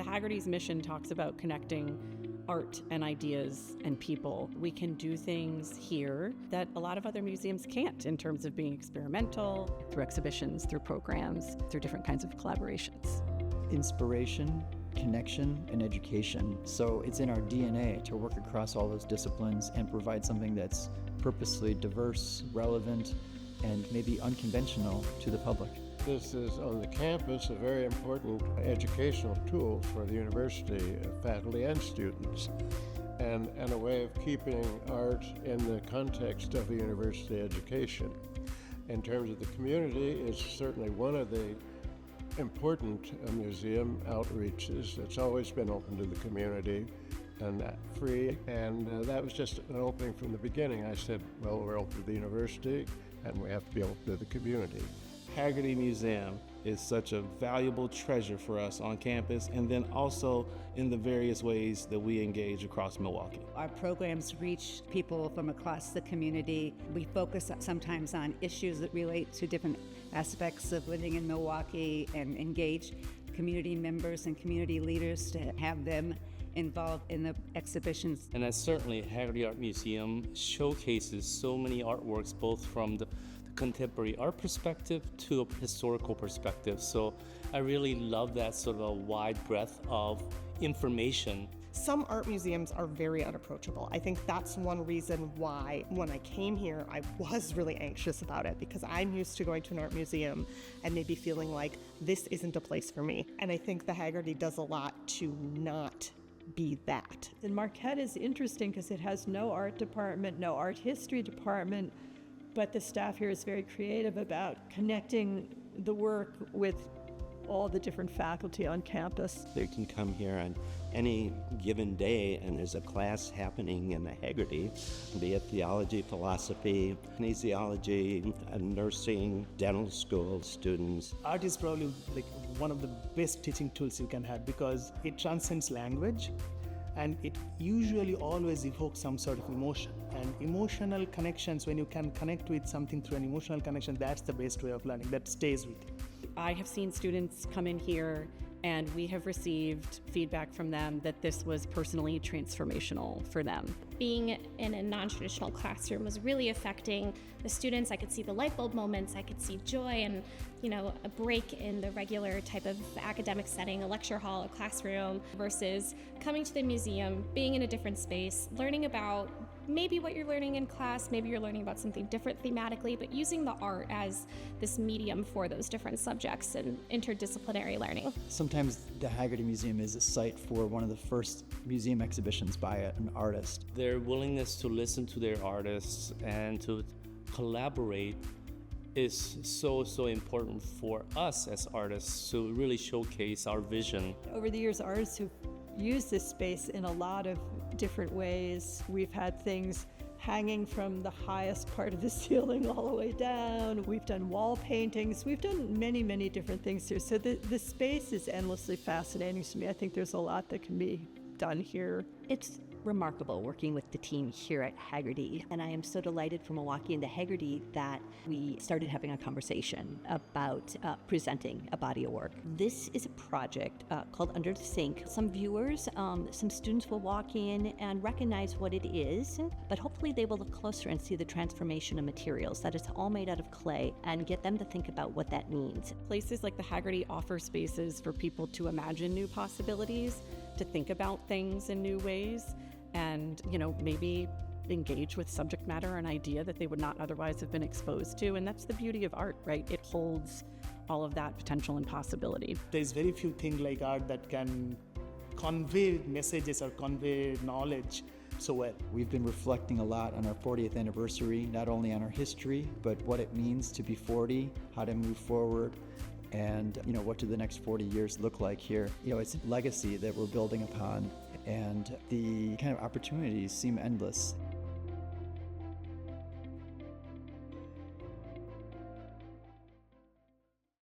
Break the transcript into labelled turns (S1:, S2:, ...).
S1: The Haggerty's mission talks about connecting art and ideas and people. We can do things here that a lot of other museums can't in terms of being experimental, through exhibitions, through programs, through different kinds of collaborations.
S2: Inspiration, connection, and education. So it's in our DNA to work across all those disciplines and provide something that's purposely diverse, relevant, and maybe unconventional to the public.
S3: This is, on the campus, a very important educational tool for the university faculty and students, and a way of keeping art in the context of a university education. In terms of the community, it's certainly one of the important museum outreaches. It's always been open to the community and free, and that was just an opening from the beginning. I said, well, we're open to the university, and we have to be open to the community.
S4: Haggerty Museum is such a valuable treasure for us on campus, and then also in the various ways that we engage across Milwaukee.
S5: Our programs reach people from across the community. We focus sometimes on issues that relate to different aspects of living in Milwaukee and engage community members and community leaders to have them involved in the exhibitions.
S4: And that certainly Haggerty Art Museum showcases so many artworks, both from the contemporary art perspective to a historical perspective. So I really love that sort of a wide breadth of information.
S6: Some art museums are very unapproachable. I think that's one reason why when I came here, I was really anxious about it, because I'm used to going to an art museum and maybe feeling like this isn't a place for me. And I think the Haggerty does a lot to not be that.
S7: And Marquette is interesting because it has no art department, no art history department, but the staff here is very creative about connecting the work with all the different faculty on campus.
S8: They can come here on any given day and there's a class happening in the Haggerty, be it theology, philosophy, kinesiology, nursing, dental school students.
S9: Art is probably like one of the best teaching tools you can have because it transcends language and it usually always evokes some sort of emotion. And emotional connections, when you can connect with something through an emotional connection, that's the best way of learning, that stays with you.
S1: I have seen students come in here and we have received feedback from them that this was personally transformational for them.
S10: Being in a non-traditional classroom was really affecting the students. I could see the light bulb moments, I could see joy and, a break in the regular type of academic setting, a lecture hall, a classroom, versus coming to the museum, being in a different space, learning about maybe what you're learning in class, maybe you're learning about something different thematically, but using the art as this medium for those different subjects and interdisciplinary learning.
S2: Sometimes the Haggerty Museum is a site for one of the first museum exhibitions by an artist.
S4: Their willingness to listen to their artists and to collaborate is so important for us as artists to really showcase our vision.
S7: Over the years, artists who've used this space in a lot of different ways. We've had things hanging from the highest part of the ceiling all the way down. We've done wall paintings. We've done many different things here. So the space is endlessly fascinating to me. I think there's a lot that can be done here.
S11: It's remarkable working with the team here at Haggerty, and I am so delighted for Milwaukee and the Haggerty that we started having a conversation about presenting a body of work. This is a project called Under the Sink. Some viewers, some students will walk in and recognize what it is, but hopefully they will look closer and see the transformation of materials, that it's all made out of clay, and get them to think about what that means.
S1: Places like the Haggerty offer spaces for people to imagine new possibilities, to think about things in new ways, and maybe engage with subject matter and idea that they would not otherwise have been exposed to. And that's the beauty of art, right? It holds all of that potential and possibility.
S9: There's very few things like art that can convey messages or convey knowledge so well.
S2: We've been reflecting a lot on our 40th anniversary, not only on our history, but what it means to be 40, how to move forward, and what do the next 40 years look like here. It's a legacy that we're building upon, and the kind of opportunities seem endless.